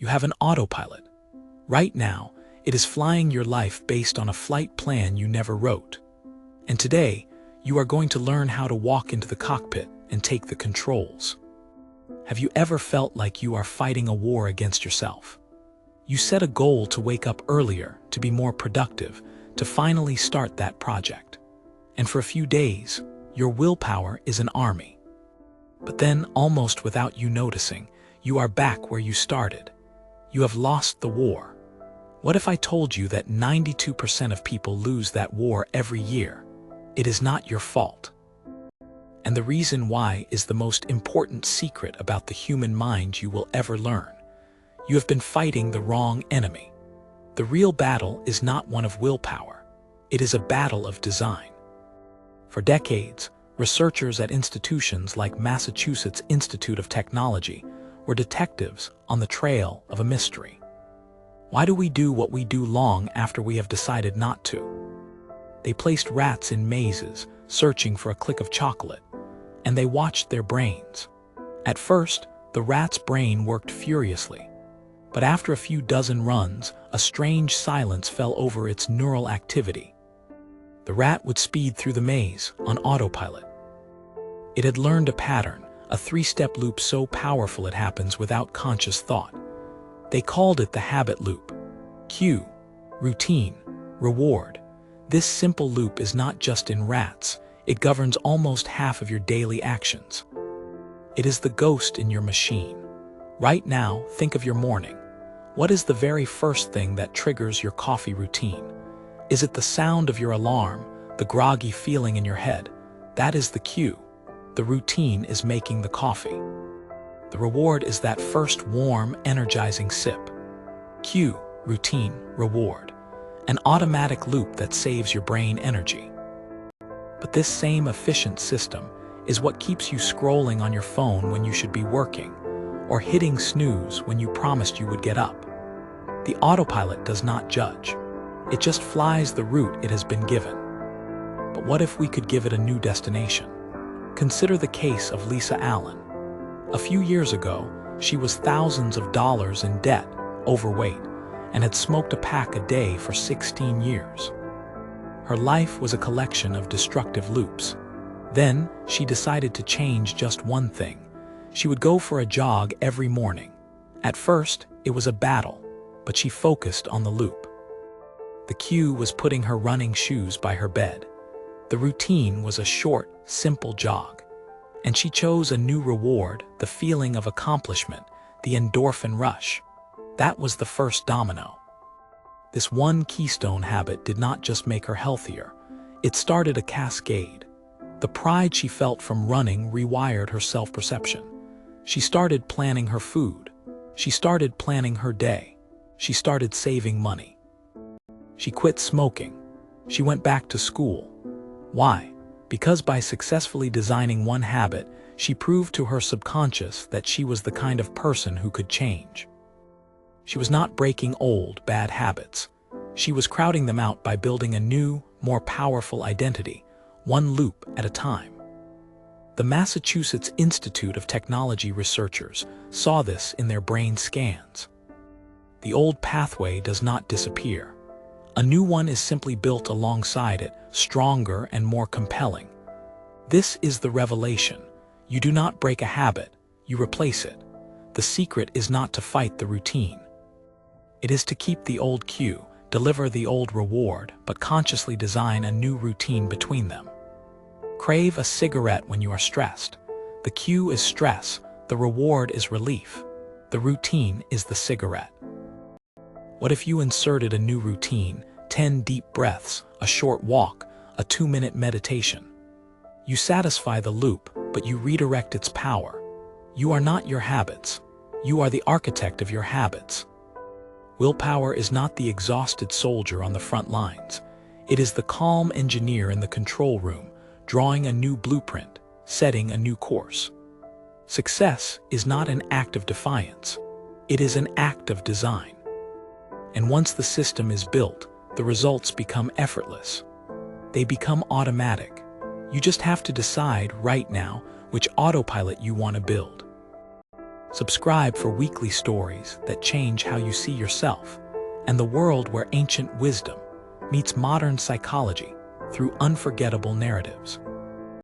You have an autopilot. Right now, it is flying your life based on a flight plan you never wrote. And today, you are going to learn how to walk into the cockpit and take the controls. Have you ever felt like you are fighting a war against yourself? You set a goal to wake up earlier, to be more productive, to finally start that project. And for a few days, your willpower is an army. But then, almost without you noticing, you are back where you started. You have lost the war. What if I told you that 92% of people lose that war every year? It is not your fault. And the reason why is the most important secret about the human mind you will ever learn. You have been fighting the wrong enemy. The real battle is not one of willpower. It is a battle of design. For decades, researchers at institutions like Massachusetts Institute of Technology were detectives on the trail of a mystery. Why do we do what we do long after we have decided not to? They placed rats in mazes, searching for a click of chocolate, and they watched their brains. At first, the rat's brain worked furiously, but after a few dozen runs, a strange silence fell over its neural activity. The rat would speed through the maze on autopilot. It had learned a pattern, a three-step loop so powerful it happens without conscious thought. They called it the habit loop. Cue, routine, reward. This simple loop is not just in rats, it governs almost half of your daily actions. It is the ghost in your machine. Right now, think of your morning. What is the very first thing that triggers your coffee routine? Is it the sound of your alarm, the groggy feeling in your head? That is the cue. The routine is making the coffee. The reward is that first warm, energizing sip. Cue, routine, reward. An automatic loop that saves your brain energy. But this same efficient system is what keeps you scrolling on your phone when you should be working, or hitting snooze when you promised you would get up. The autopilot does not judge. It just flies the route it has been given. But what if we could give it a new destination? Consider the case of Lisa Allen. A few years ago, she was thousands of dollars in debt, overweight, and had smoked a pack a day for 16 years. Her life was a collection of destructive loops. Then, she decided to change just one thing. She would go for a jog every morning. At first, it was a battle, but she focused on the loop. The cue was putting her running shoes by her bed. The routine was a short, simple jog. And she chose a new reward, the feeling of accomplishment, the endorphin rush. That was the first domino. This one keystone habit did not just make her healthier. It started a cascade. The pride she felt from running rewired her self-perception. She started planning her food. She started planning her day. She started saving money. She quit smoking. She went back to school. Why? Because by successfully designing one habit, she proved to her subconscious that she was the kind of person who could change. She was not breaking old, bad habits. She was crowding them out by building a new, more powerful identity, one loop at a time. The Massachusetts Institute of Technology researchers saw this in their brain scans. The old pathway does not disappear. A new one is simply built alongside it, stronger and more compelling. This is the revelation. You do not break a habit, you replace it. The secret is not to fight the routine. It is to keep the old cue, deliver the old reward, but consciously design a new routine between them. Crave a cigarette when you are stressed. The cue is stress, the reward is relief. The routine is the cigarette. What if you inserted a new routine, 10 deep breaths, a short walk, a 2-minute meditation? You satisfy the loop, but you redirect its power. You are not your habits. You are the architect of your habits. Willpower is not the exhausted soldier on the front lines. It is the calm engineer in the control room, drawing a new blueprint, setting a new course. Success is not an act of defiance. It is an act of design. And once the system is built, the results become effortless. They become automatic. You just have to decide right now which autopilot you want to build. Subscribe for weekly stories that change how you see yourself and the world where ancient wisdom meets modern psychology through unforgettable narratives.